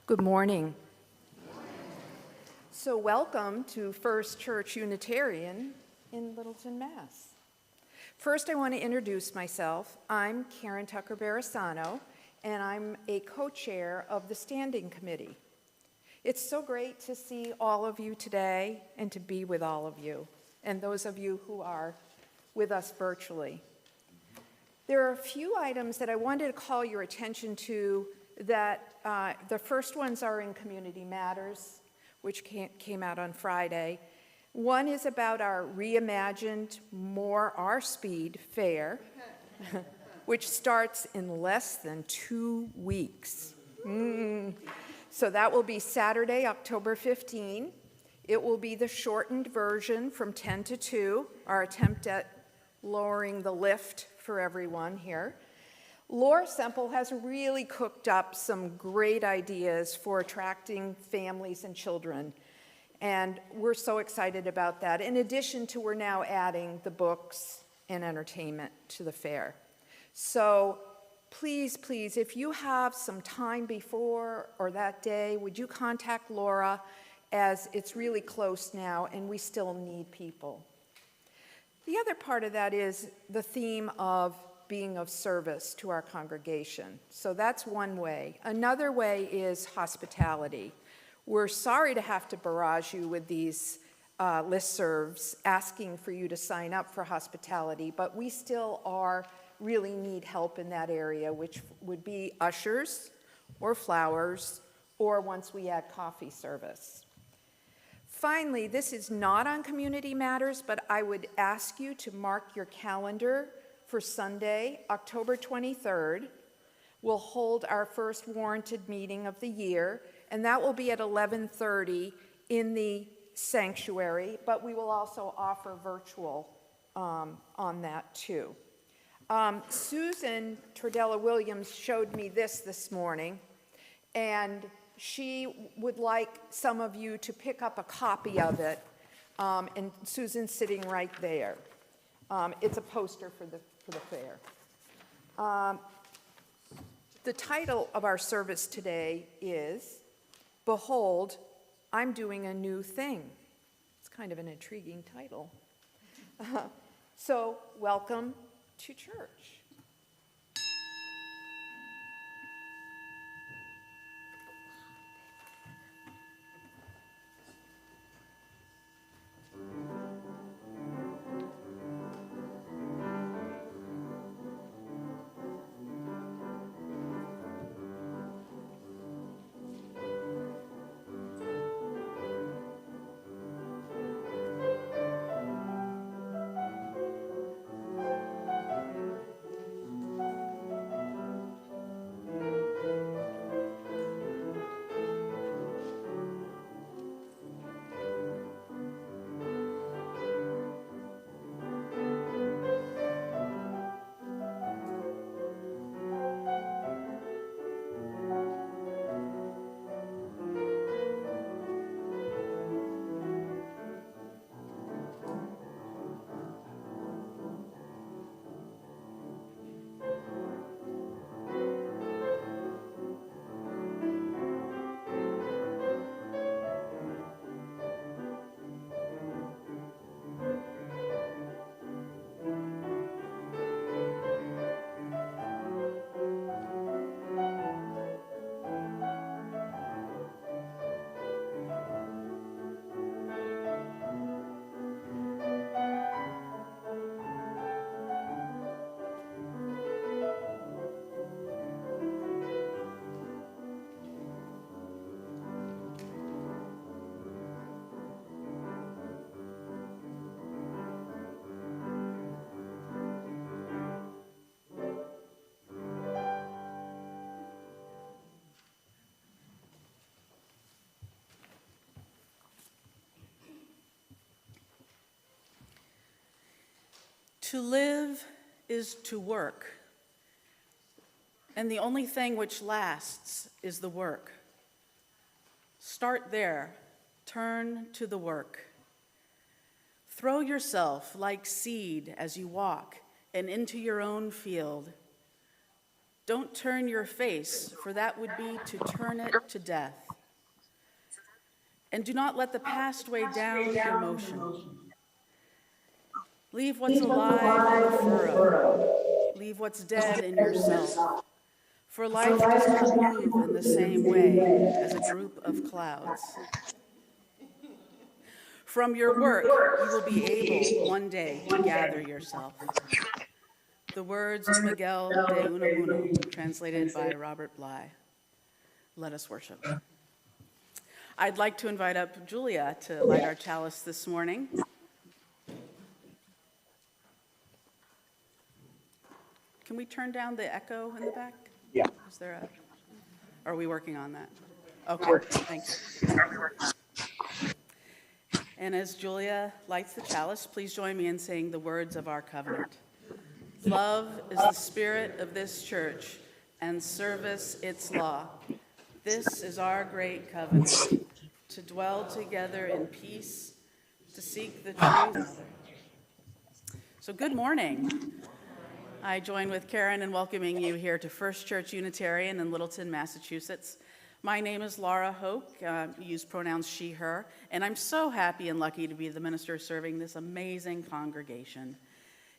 Good morning. So welcome to First Church Unitarian in Littleton, Mass. First, I want to introduce myself. I'm Karen Tucker-Barisano, and I'm a co-chair of the Standing Committee. It's so great to see all of you today and to be with all of you, and those of you who are with us virtually. There are a few items that I wanted to call your attention to that the first ones are in Community Matters, which came out on Friday. One is about our reimagined More Our Speed fair, which starts in less than 2 weeks. So that will be Saturday, October 15. It will be the shortened version from 10 to 2, our attempt at lowering the lift for everyone here. Laura Semple has really cooked up some great ideas for attracting families and children, and we're so excited about that. In addition to, we're now adding the books and entertainment to the fair. So please, if you have some time before or that day, would you contact Laura, as it's really close now and we still need people. The other part of that is the theme of being of service to our congregation. So that's one way. Another way is hospitality. We're sorry to have to barrage you with these listservs asking for you to sign up for hospitality, but we still really need help in that area, which would be ushers or flowers, or once we add coffee service. Finally, this is not on Community Matters, but I would ask you to mark your calendar for Sunday, October 23rd. We'll hold our first warranted meeting of the year, and that will be at 11:30 in the sanctuary, but we will also offer virtual on that too. Susan Tordella-Williams showed me this morning, and she would like some of you to pick up a copy of it, and Susan's sitting right there. It's a poster for the fair. The title of our service today is, Behold, I'm Doing a New Thing. It's kind of an intriguing title. So welcome to church. To live is to work, and the only thing which lasts is the work. Start there, turn to the work. Throw yourself like seed as you walk and into your own field. Don't turn your face, for that would be to turn it to death. And do not let the past weigh down your motion. Leave what's alive in the furrow. Leave what's dead in yourself. For life does not move in the same way as a group of clouds. From your work, you will be able one day to gather yourself. The words of Miguel de Unamuno, translated by Robert Bly. Let us worship. I'd like to invite up Julia to light our chalice this morning. Can we turn down the echo in the back? Yeah. Is there a, are we working on that? Okay, thanks. And as Julia lights the chalice, please join me in saying the words of our covenant. Love is the spirit of this church, and service its law. This is our great covenant, to dwell together in peace, to seek the truth. So good morning. I join with Karen in welcoming you here to First Church Unitarian in Littleton, Massachusetts. My name is Lara Hoke, use pronouns she, her, and I'm so happy and lucky to be the minister serving this amazing congregation.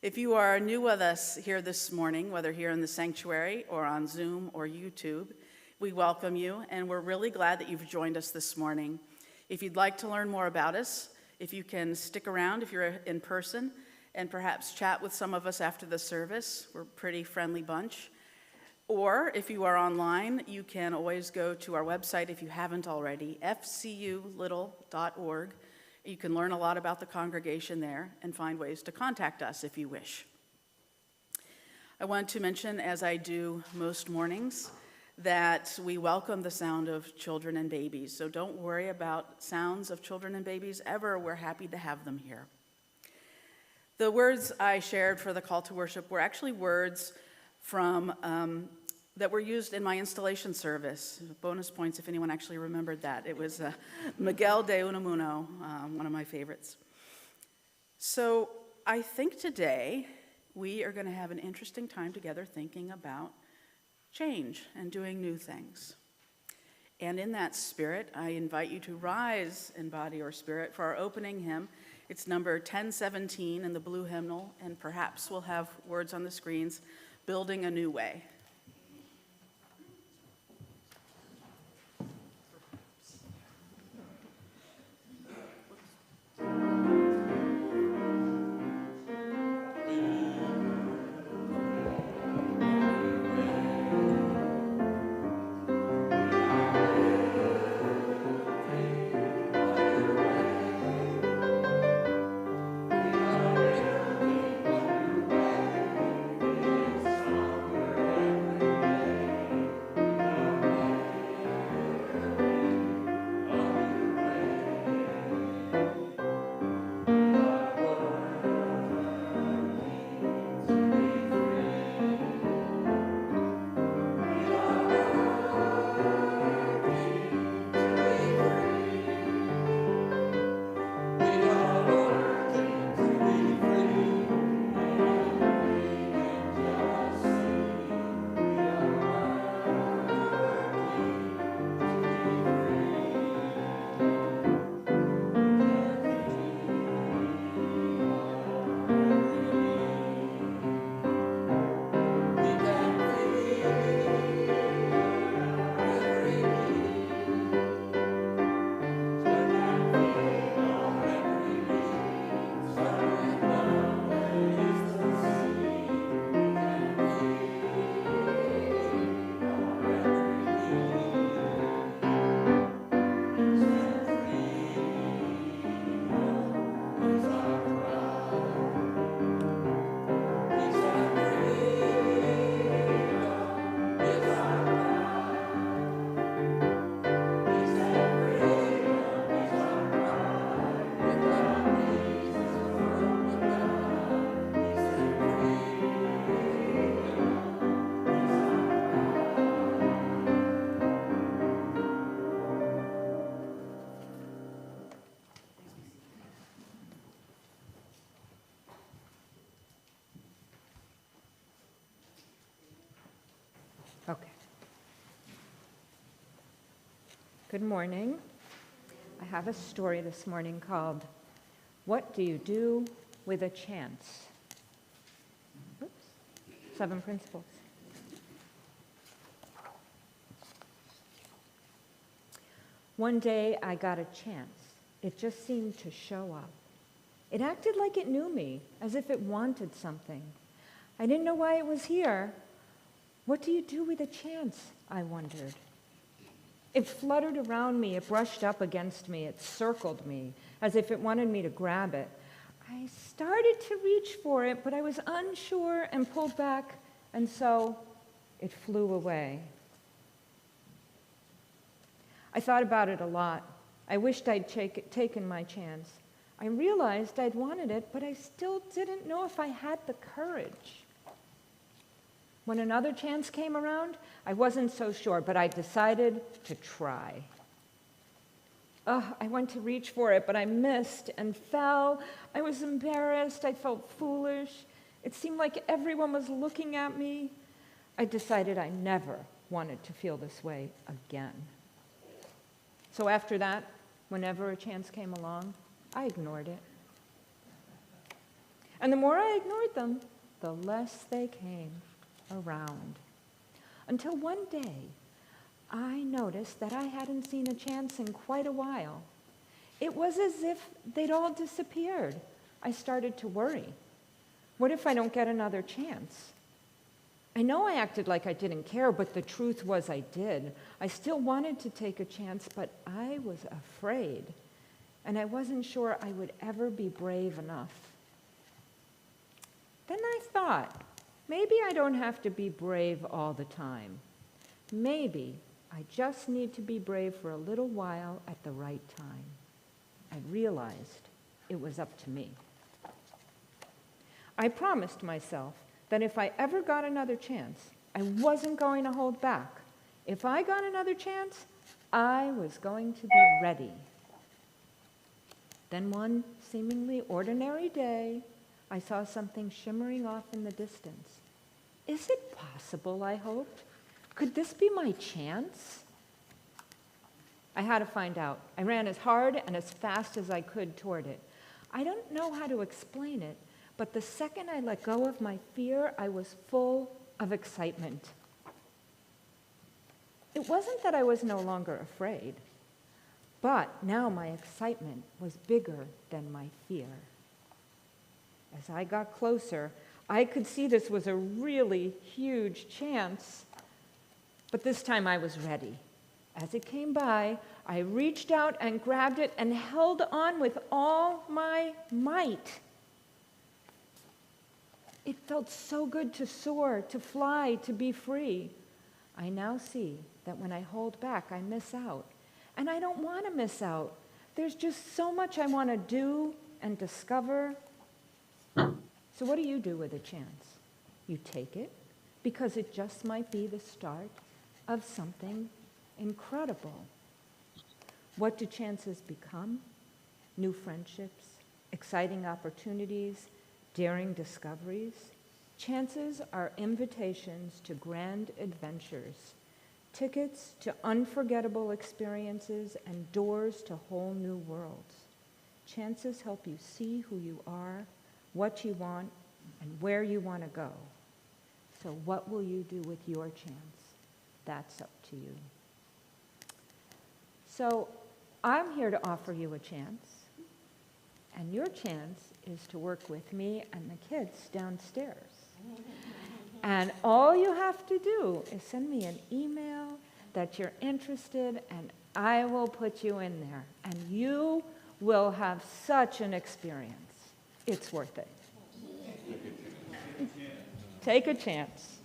If you are new with us here this morning, whether here in the sanctuary or on Zoom or YouTube, we welcome you, and we're really glad that you've joined us this morning. If you'd like to learn more about us, if you can stick around if you're in person, and perhaps chat with some of us after the service. We're a pretty friendly bunch. Or if you are online, you can always go to our website if you haven't already, fculittle.org. You can learn a lot about the congregation there and find ways to contact us if you wish. I want to mention, as I do most mornings, that we welcome the sound of children and babies. So don't worry about sounds of children and babies ever. We're happy to have them here. The words I shared for the call to worship were actually words from that were used in my installation service. Bonus points if anyone actually remembered that. It was Miguel de Unamuno, one of my favorites. So I think today we are going to have an interesting time together thinking about change and doing new things. And in that spirit, I invite you to rise in body or spirit for our opening hymn. It's number 1017 in the blue hymnal, and perhaps we'll have words on the screens, Building a New Way. Okay. Good morning. I have a story this morning called, What Do You Do with a Chance? Oops. 7 principles. One day I got a chance. It just seemed to show up. It acted like it knew me, as if it wanted something. I didn't know why it was here. What do you do with a chance? I wondered. It fluttered around me, it brushed up against me, it circled me, as if it wanted me to grab it. I started to reach for it, but I was unsure and pulled back, and so it flew away. I thought about it a lot. I wished I'd taken my chance. I realized I'd wanted it, but I still didn't know if I had the courage. When another chance came around, I wasn't so sure, but I decided to try. I went to reach for it, but I missed and fell. I was embarrassed. I felt foolish. It seemed like everyone was looking at me. I decided I never wanted to feel this way again. So after that, whenever a chance came along, I ignored it. And the more I ignored them, the less they came around. Until one day, I noticed that I hadn't seen a chance in quite a while. It was as if they'd all disappeared. I started to worry. What if I don't get another chance? I know I acted like I didn't care, but the truth was I did. I still wanted to take a chance, but I was afraid. And I wasn't sure I would ever be brave enough. Then I thought, maybe I don't have to be brave all the time. Maybe I just need to be brave for a little while at the right time. I realized it was up to me. I promised myself that if I ever got another chance, I wasn't going to hold back. If I got another chance, I was going to be ready. Then one seemingly ordinary day, I saw something shimmering off in the distance. Is it possible, I hoped? Could this be my chance? I had to find out. I ran as hard and as fast as I could toward it. I don't know how to explain it, but the second I let go of my fear, I was full of excitement. It wasn't that I was no longer afraid, but now my excitement was bigger than my fear. As I got closer, I could see this was a really huge chance, but this time I was ready. As it came by, I reached out and grabbed it and held on with all my might. It felt so good to soar, to fly, to be free. I now see that when I hold back, I miss out. And I don't want to miss out. There's just so much I want to do and discover. So what do you do with a chance? You take it because it just might be the start of something incredible. What do chances become? New friendships, exciting opportunities, daring discoveries. Chances are invitations to grand adventures, tickets to unforgettable experiences, and doors to whole new worlds. Chances help you see who you are, what you want, and where you want to go. So what will you do with your chance? That's up to you. So I'm here to offer you a chance, and your chance is to work with me and the kids downstairs. And all you have to do is send me an email that you're interested, and I will put you in there. And you will have such an experience. It's worth it. Take a chance.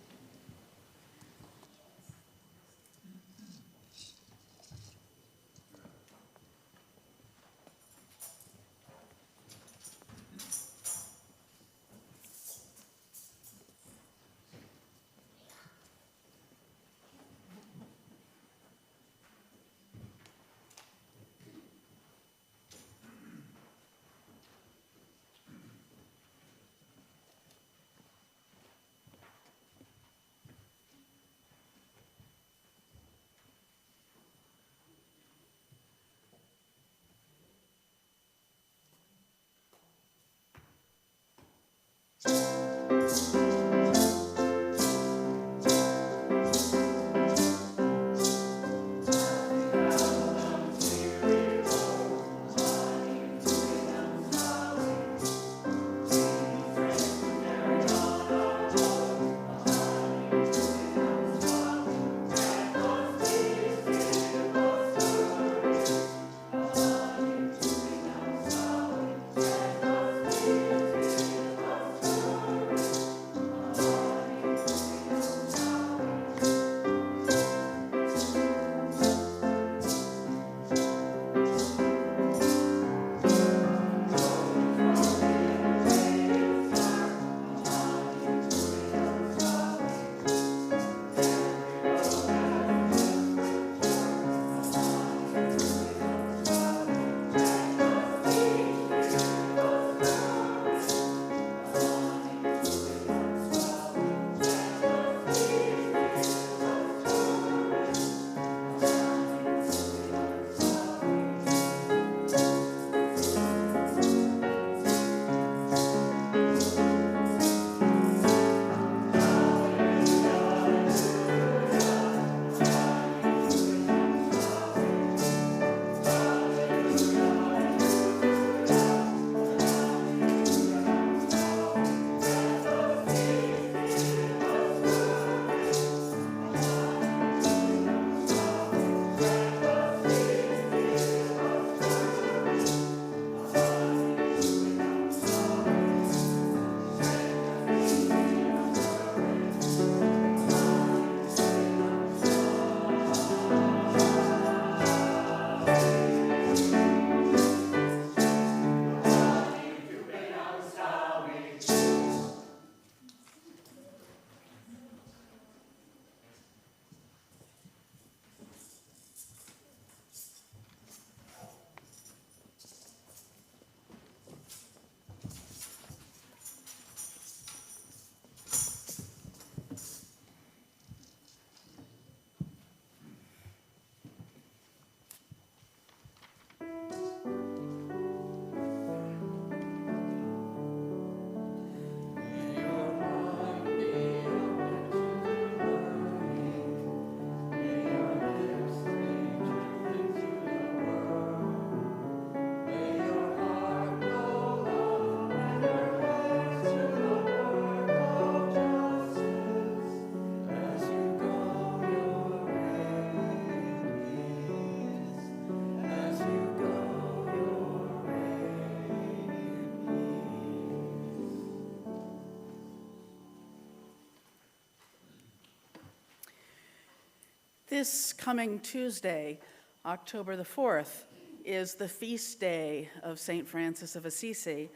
This coming Tuesday, October the 4th, is the feast day of St. Francis of Assisi,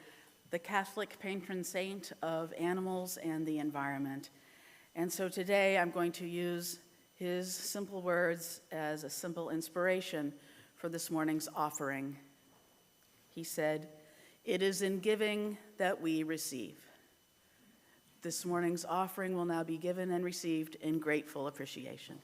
the Catholic patron saint of animals and the environment. And so today I'm going to use his simple words as a simple inspiration for this morning's offering. He said, "It is in giving that we receive." This morning's offering will now be given and received in grateful appreciation.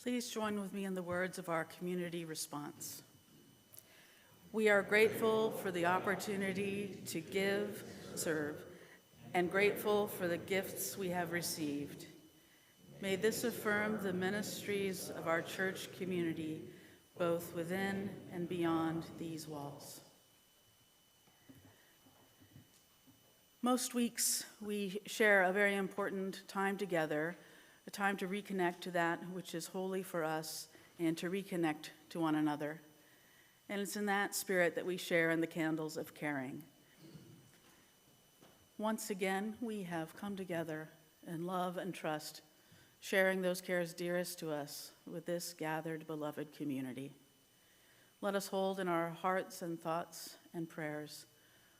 Please join with me in the words of our community response. We are grateful for the opportunity to give, serve, and grateful for the gifts we have received. May this affirm the ministries of our church community, both within and beyond these walls. Most weeks, we share a very important time together, a time to reconnect to that which is holy for us and to reconnect to one another. And it's in that spirit that we share in the candles of caring. Once again, we have come together in love and trust, sharing those cares dearest to us with this gathered, beloved community. Let us hold in our hearts and thoughts and prayers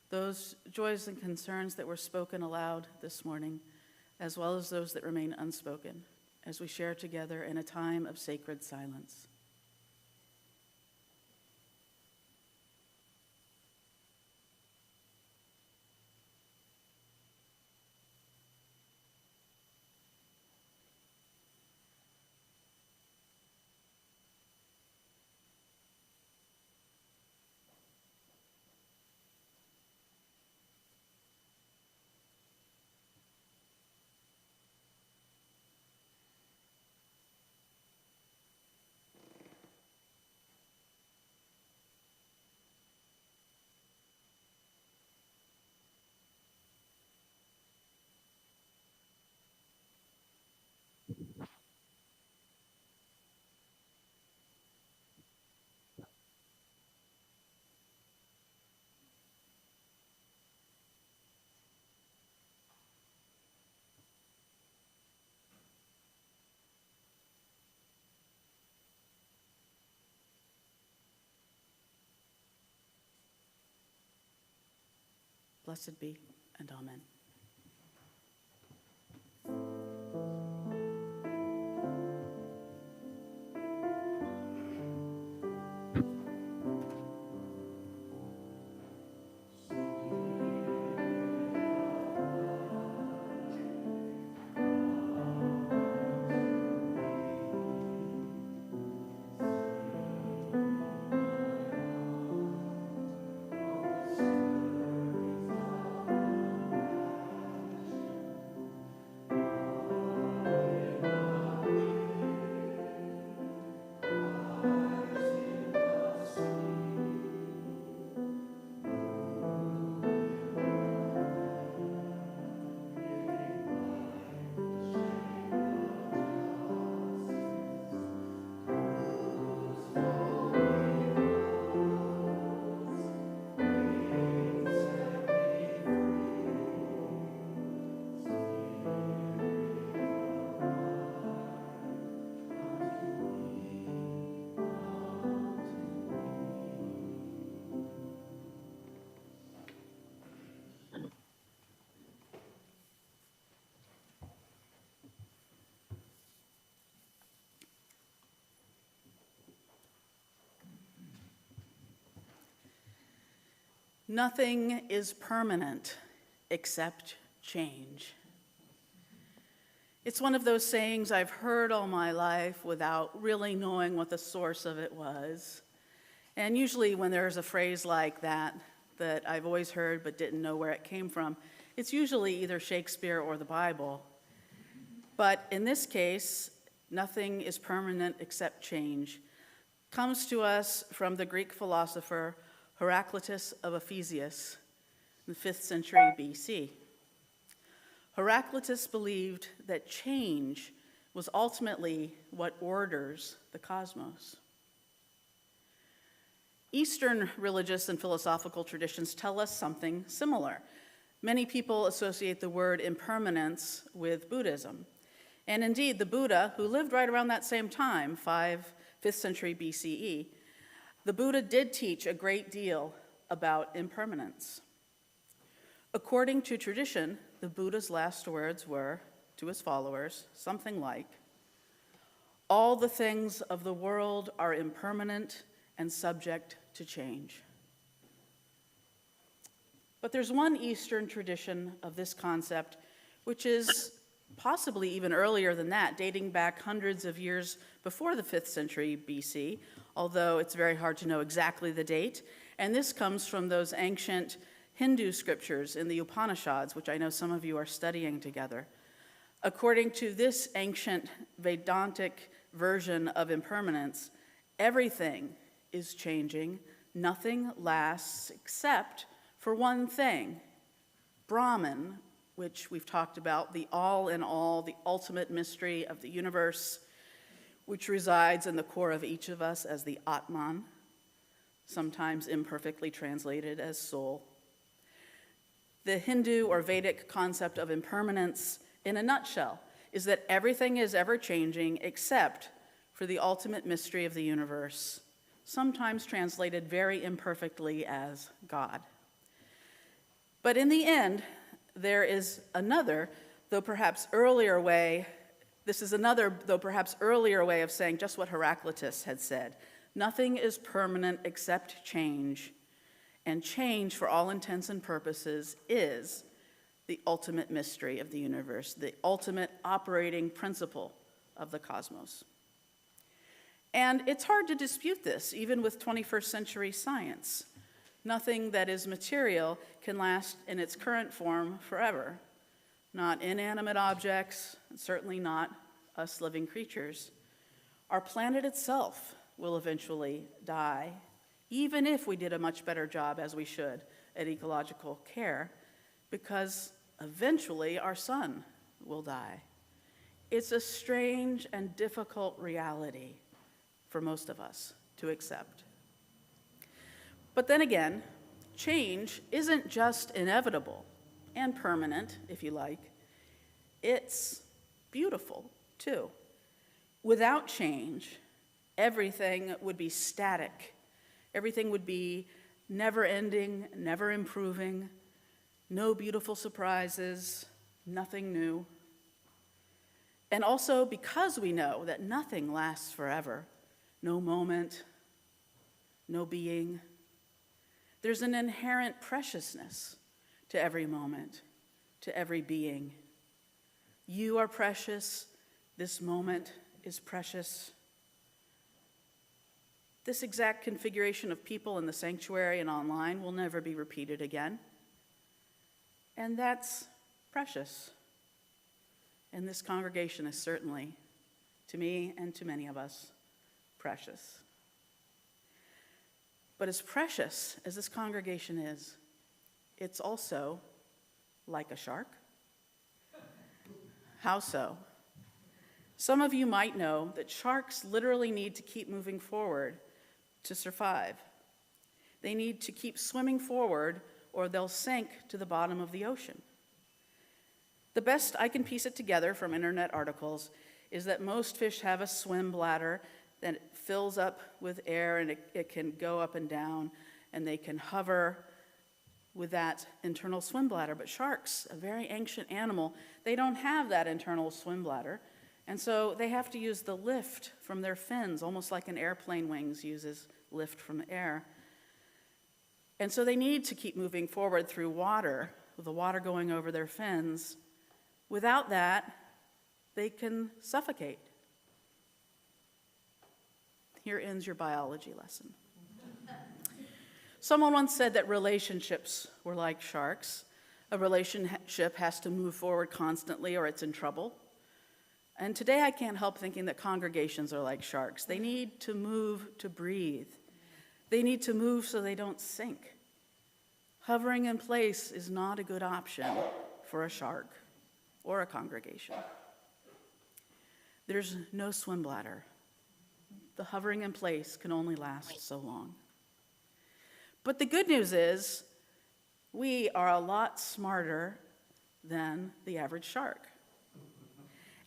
those joys and concerns that were spoken aloud this morning, as well as those that remain unspoken, as we share together in a time of sacred silence. Blessed be, and amen. Nothing is permanent except change. It's one of those sayings I've heard all my life without really knowing what the source of it was. And usually when there's a phrase like that that I've always heard but didn't know where it came from, it's usually either Shakespeare or the Bible. But in this case, nothing is permanent except change comes to us from the Greek philosopher Heraclitus of Ephesus in the 5th century BC. Heraclitus believed that change was ultimately what orders the cosmos. Eastern religious and philosophical traditions tell us something similar. Many people associate the word impermanence with Buddhism. And indeed, the Buddha, who lived right around that same time, 5th century BCE, the Buddha did teach a great deal about impermanence. According to tradition, the Buddha's last words were, to his followers, something like, "All the things of the world are impermanent and subject to change." But there's one Eastern tradition of this concept, which is possibly even earlier than that, dating back hundreds of years before the 5th century BC, although it's very hard to know exactly the date. And this comes from those ancient Hindu scriptures in the Upanishads, which I know some of you are studying together. According to this ancient Vedantic version of impermanence, everything is changing, nothing lasts except for one thing, Brahman, which we've talked about, the all in all, the ultimate mystery of the universe, which resides in the core of each of us as the Atman, sometimes imperfectly translated as soul. The Hindu or Vedic concept of impermanence, in a nutshell, is that everything is ever changing except for the ultimate mystery of the universe, sometimes translated very imperfectly as God. But in the end, there is another, though perhaps earlier way, of saying just what Heraclitus had said. Nothing is permanent except change, and change, for all intents and purposes, is the ultimate mystery of the universe, the ultimate operating principle of the cosmos. And it's hard to dispute this, even with 21st century science. Nothing that is material can last in its current form forever. Not inanimate objects, and certainly not us living creatures. Our planet itself will eventually die, even if we did a much better job, as we should, at ecological care, because eventually our sun will die. It's a strange and difficult reality for most of us to accept. But then again, change isn't just inevitable and permanent, if you like. It's beautiful, too. Without change, everything would be static. Everything would be never-ending, never improving, no beautiful surprises, nothing new. And also because we know that nothing lasts forever, no moment, no being, there's an inherent preciousness to every moment, to every being. You are precious. This moment is precious. This exact configuration of people in the sanctuary and online will never be repeated again. And that's precious. And this congregation is certainly, to me and to many of us, precious. But as precious as this congregation is, it's also like a shark. How so? Some of you might know that sharks literally need to keep moving forward to survive. They need to keep swimming forward or they'll sink to the bottom of the ocean. The best I can piece it together from internet articles is that most fish have a swim bladder that fills up with air and it can go up and down and they can hover with that internal swim bladder. But sharks, a very ancient animal, they don't have that internal swim bladder. And so they have to use the lift from their fins, almost like an airplane wings uses lift from the air. And so they need to keep moving forward through water, with the water going over their fins. Without that, they can suffocate. Here ends your biology lesson. Someone once said that relationships were like sharks. A relationship has to move forward constantly or it's in trouble. And today I can't help thinking that congregations are like sharks. They need to move to breathe. They need to move so they don't sink. Hovering in place is not a good option for a shark or a congregation. There's no swim bladder. The hovering in place can only last so long. But the good news is we are a lot smarter than the average shark.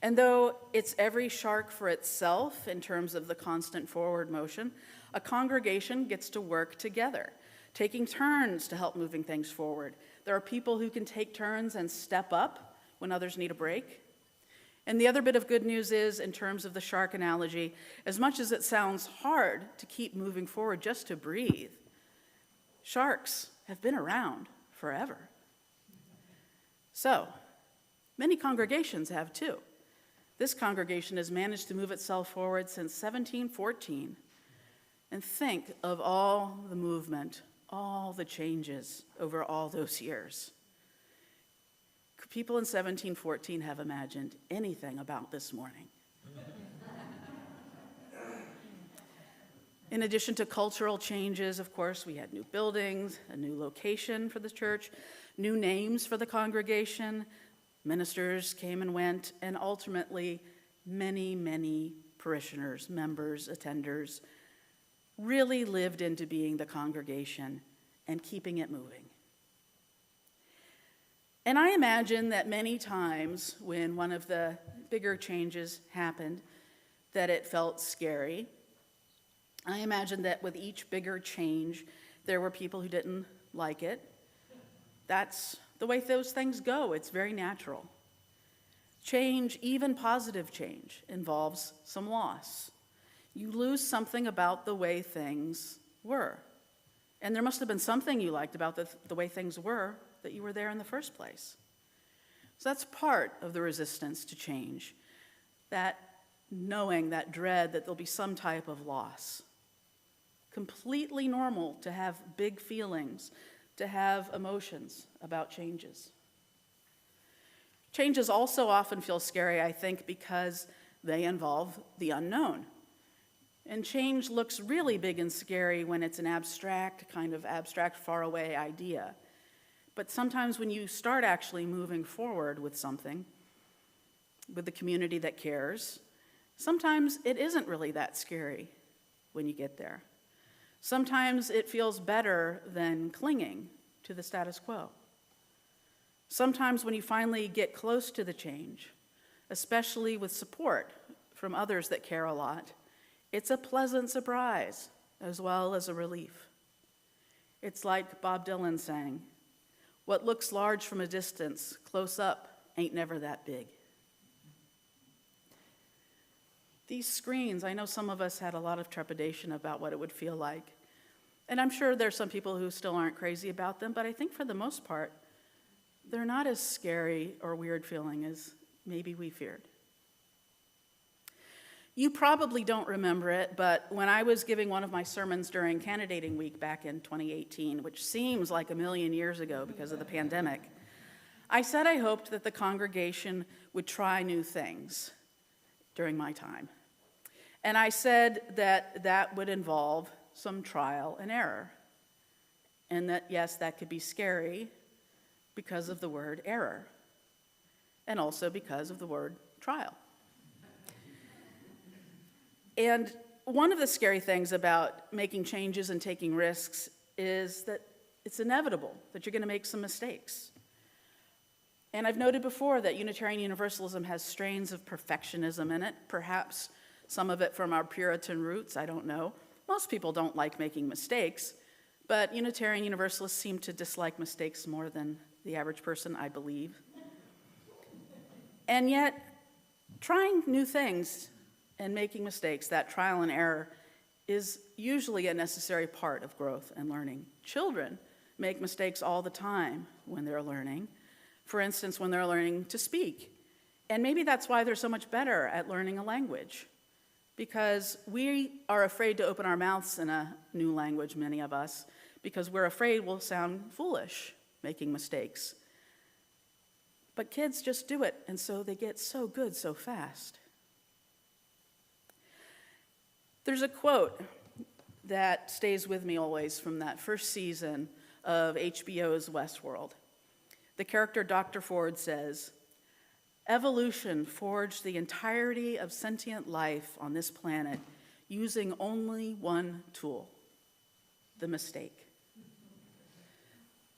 And though it's every shark for itself in terms of the constant forward motion, a congregation gets to work together, taking turns to help moving things forward. There are people who can take turns and step up when others need a break. And the other bit of good news is, in terms of the shark analogy, as much as it sounds hard to keep moving forward just to breathe, sharks have been around forever. So, many congregations have too. This congregation has managed to move itself forward since 1714. And think of all the movement, all the changes over all those years. Could people in 1714 have imagined anything about this morning? In addition to cultural changes, of course, we had new buildings, a new location for the church, new names for the congregation, ministers came and went, and ultimately many, many parishioners, members, attenders really lived into being the congregation and keeping it moving. And I imagine that many times when one of the bigger changes happened, that it felt scary. I imagine that with each bigger change, there were people who didn't like it. That's the way those things go. It's very natural. Change, even positive change, involves some loss. You lose something about the way things were. And there must have been something you liked about the way things were that you were there in the first place. So that's part of the resistance to change, that knowing, that dread that there'll be some type of loss. Completely normal to have big feelings, to have emotions about changes. Changes also often feel scary, I think, because they involve the unknown. And change looks really big and scary when it's an abstract, faraway idea. But sometimes when you start actually moving forward with something, with the community that cares, sometimes it isn't really that scary when you get there. Sometimes it feels better than clinging to the status quo. Sometimes when you finally get close to the change, especially with support from others that care a lot, it's a pleasant surprise as well as a relief. It's like Bob Dylan sang, What looks large from a distance, close up, ain't never that big. These screens, I know some of us had a lot of trepidation about what it would feel like. And I'm sure there's some people who still aren't crazy about them, but I think for the most part, they're not as scary or weird feeling as maybe we feared. You probably don't remember it, but when I was giving one of my sermons during candidating week back in 2018, which seems like a million years ago because of the pandemic, I said I hoped that the congregation would try new things during my time. And I said that that would involve some trial and error. And that, yes, that could be scary because of the word error, and also because of the word trial. And one of the scary things about making changes and taking risks is that it's inevitable that you're going to make some mistakes. And I've noted before that Unitarian Universalism has strains of perfectionism in it, perhaps some of it from our Puritan roots, I don't know. Most people don't like making mistakes, but Unitarian Universalists seem to dislike mistakes more than the average person, I believe. And yet, trying new things and making mistakes, that trial and error, is usually a necessary part of growth and learning. Children make mistakes all the time when they're learning. For instance, when they're learning to speak. And maybe that's why they're so much better at learning a language, because we are afraid to open our mouths in a new language, many of us, because we're afraid we'll sound foolish making mistakes. But kids just do it, and so they get so good so fast. There's a quote that stays with me always from that first season of HBO's Westworld. The character Dr. Ford says, "Evolution forged the entirety of sentient life on this planet using only one tool, the mistake."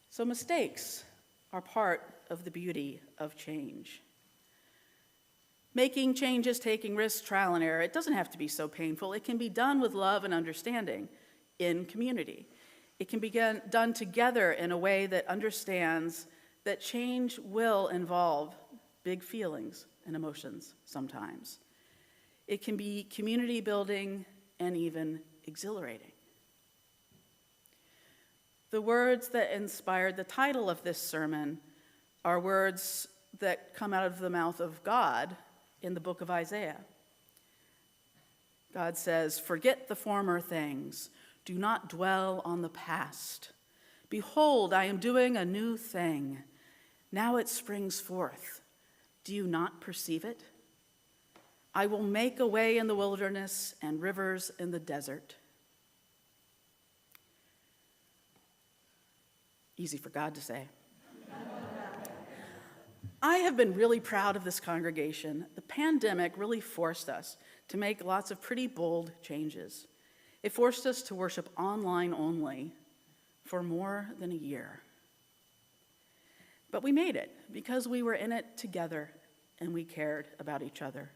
So mistakes are part of the beauty of change. Making changes, taking risks, trial and error, it doesn't have to be so painful. It can be done with love and understanding in community. It can be done together in a way that understands that change will involve big feelings and emotions sometimes. It can be community building and even exhilarating. The words that inspired the title of this sermon are words that come out of the mouth of God in the book of Isaiah. God says, "Forget the former things. Do not dwell on the past. Behold, I am doing a new thing. Now it springs forth. Do you not perceive it? I will make a way in the wilderness and rivers in the desert." Easy for God to say. I have been really proud of this congregation. The pandemic really forced us to make lots of pretty bold changes. It forced us to worship online only for more than a year. But we made it because we were in it together and we cared about each other.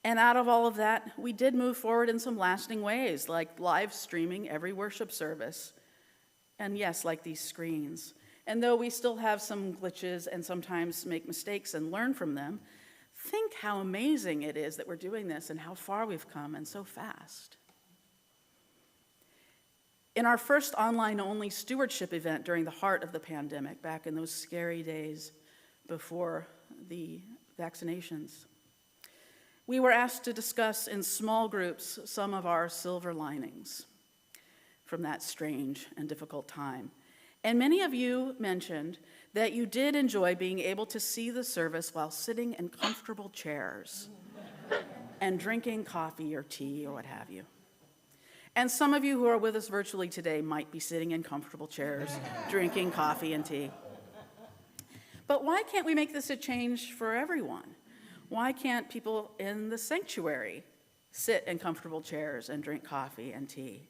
And out of all of that, we did move forward in some lasting ways, like live streaming every worship service. And yes, like these screens. And though we still have some glitches and sometimes make mistakes and learn from them, think how amazing it is that we're doing this and how far we've come and so fast. In our first online-only stewardship event during the heart of the pandemic, back in those scary days before the vaccinations, we were asked to discuss in small groups some of our silver linings from that strange and difficult time. And many of you mentioned that you did enjoy being able to see the service while sitting in comfortable chairs and drinking coffee or tea or what have you. And some of you who are with us virtually today might be sitting in comfortable chairs, drinking coffee and tea. But why can't we make this a change for everyone? Why can't people in the sanctuary sit in comfortable chairs and drink coffee and tea?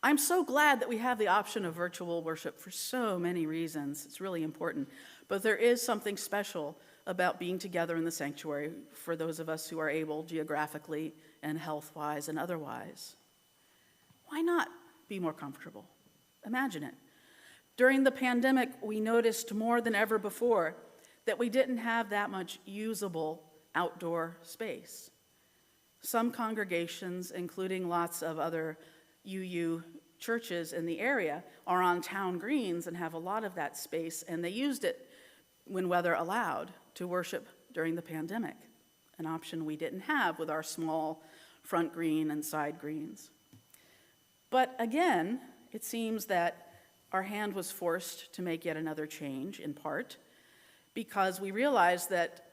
I'm so glad that we have the option of virtual worship for so many reasons. It's really important. But there is something special about being together in the sanctuary for those of us who are able geographically and health-wise and otherwise. Why not be more comfortable? Imagine it. During the pandemic, we noticed more than ever before that we didn't have that much usable outdoor space. Some congregations, including lots of other UU churches in the area, are on town greens and have a lot of that space, and they used it when weather allowed to worship during the pandemic, an option we didn't have with our small front green and side greens. But again, it seems that our hand was forced to make yet another change, in part, because we realized that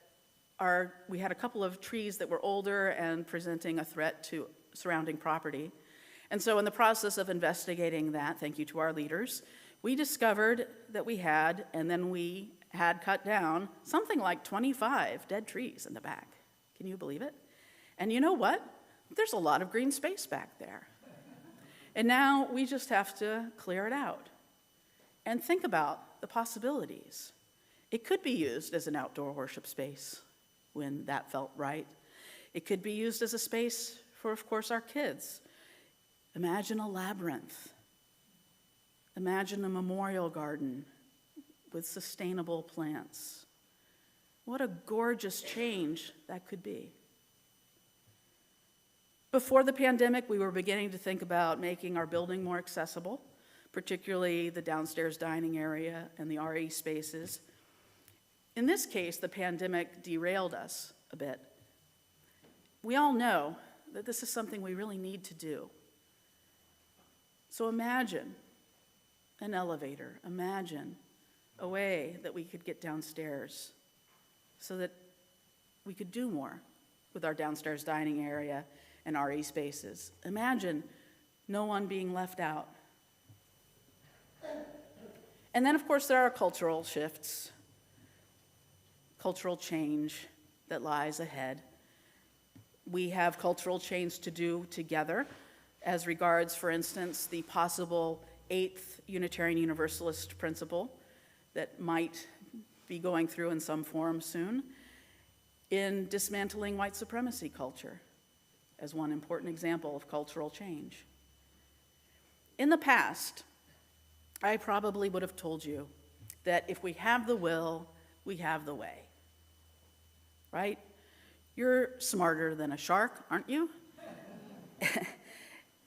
we had a couple of trees that were older and presenting a threat to surrounding property. And so in the process of investigating that, thank you to our leaders, we discovered that we had, and then we had cut down something like 25 dead trees in the back. Can you believe it? And you know what? There's a lot of green space back there. And now we just have to clear it out and think about the possibilities. It could be used as an outdoor worship space when that felt right. It could be used as a space for, of course, our kids. Imagine a labyrinth. Imagine a memorial garden with sustainable plants. What a gorgeous change that could be. Before the pandemic, we were beginning to think about making our building more accessible, particularly the downstairs dining area and the RE spaces. In this case, the pandemic derailed us a bit. We all know that this is something we really need to do. So imagine an elevator, imagine a way that we could get downstairs so that we could do more with our downstairs dining area and RE spaces. Imagine no one being left out. And then, of course, there are cultural shifts, cultural change that lies ahead. We have cultural change to do together as regards, for instance, the possible 8th Unitarian Universalist principle that might be going through in some form soon in dismantling white supremacy culture as one important example of cultural change. In the past, I probably would have told you that if we have the will, we have the way. Right? You're smarter than a shark, aren't you?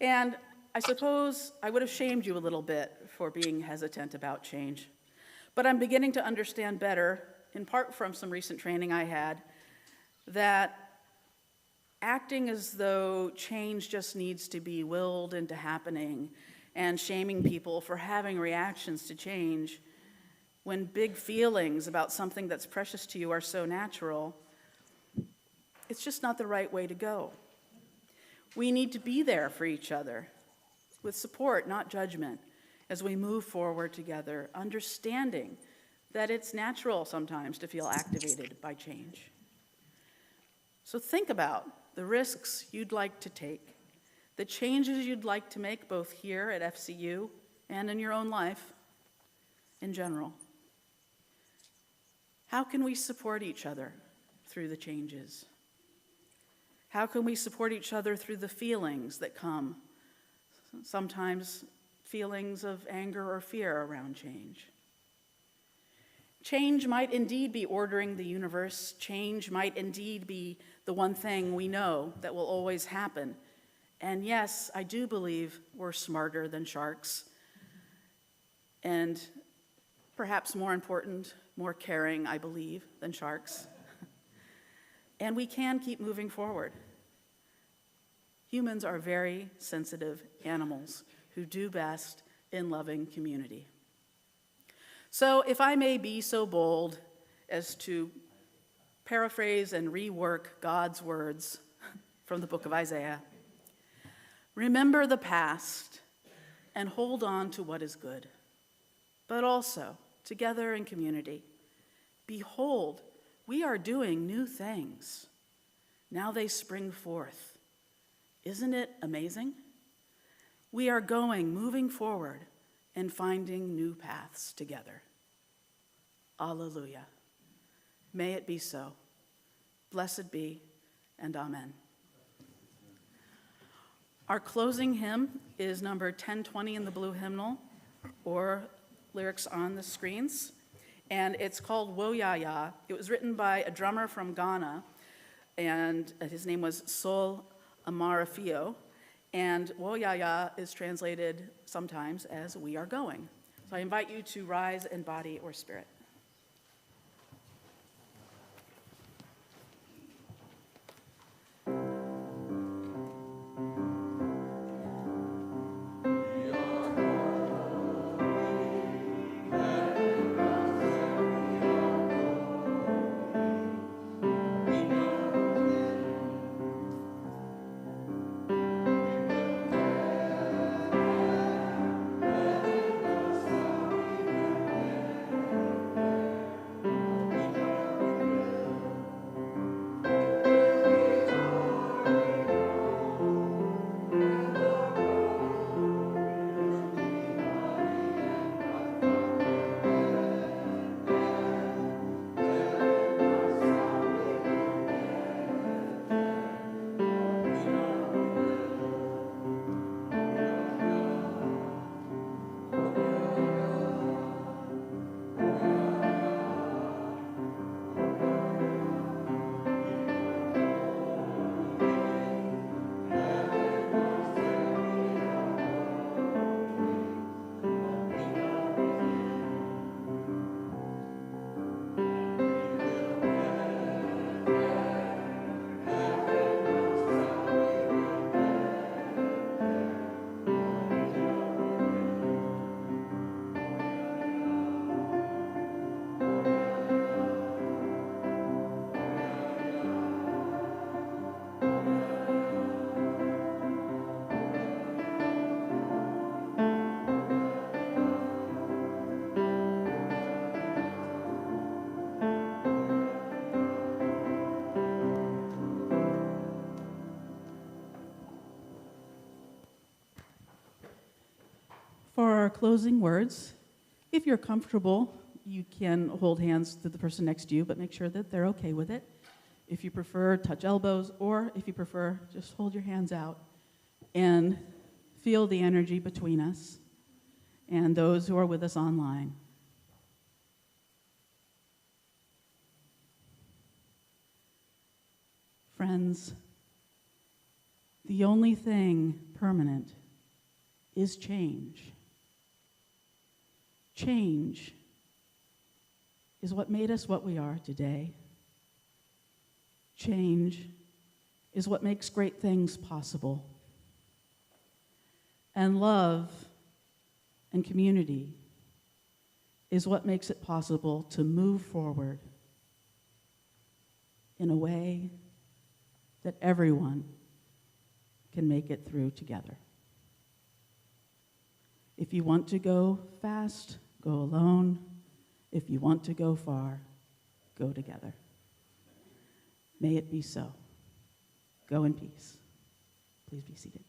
And I suppose I would have shamed you a little bit for being hesitant about change. But I'm beginning to understand better, in part from some recent training I had, that acting as though change just needs to be willed into happening and shaming people for having reactions to change when big feelings about something that's precious to you are so natural, it's just not the right way to go. We need to be there for each other with support, not judgment, as we move forward together, understanding that it's natural sometimes to feel activated by change. So think about the risks you'd like to take, the changes you'd like to make both here at FCU and in your own life in general. How can we support each other through the changes? How can we support each other through the feelings that come, sometimes feelings of anger or fear around change? Change might indeed be ordering the universe. Change might indeed be the one thing we know that will always happen. And yes, I do believe we're smarter than sharks. And perhaps more important, more caring, I believe, than sharks. And we can keep moving forward. Humans are very sensitive animals who do best in loving community. So if I may be so bold as to paraphrase and rework God's words from the book of Isaiah, remember the past and hold on to what is good, but also together in community. Behold, we are doing new things. Now they spring forth. Isn't it amazing? We are moving forward and finding new paths together. Alleluia. May it be so. Blessed be, and amen. Our closing hymn is number 1020 in the blue hymnal, or lyrics on the screens, and it's called Wo Ya Ya. It was written by a drummer from Ghana, and his name was Sol Amarafio, and Wo Ya Ya is translated sometimes as "we are going." So I invite you to rise in body or spirit. For our closing words, if you're comfortable, you can hold hands to the person next to you, but make sure that they're okay with it. If you prefer, touch elbows, or if you prefer, just hold your hands out and feel the energy between us and those who are with us online. Friends, the only thing permanent is change. Change is what made us what we are today. Change is what makes great things possible. And love and community is what makes it possible to move forward in a way that everyone can make it through together. If you want to go fast, go alone. If you want to go far, go together. May it be so. Go in peace. Please be seated.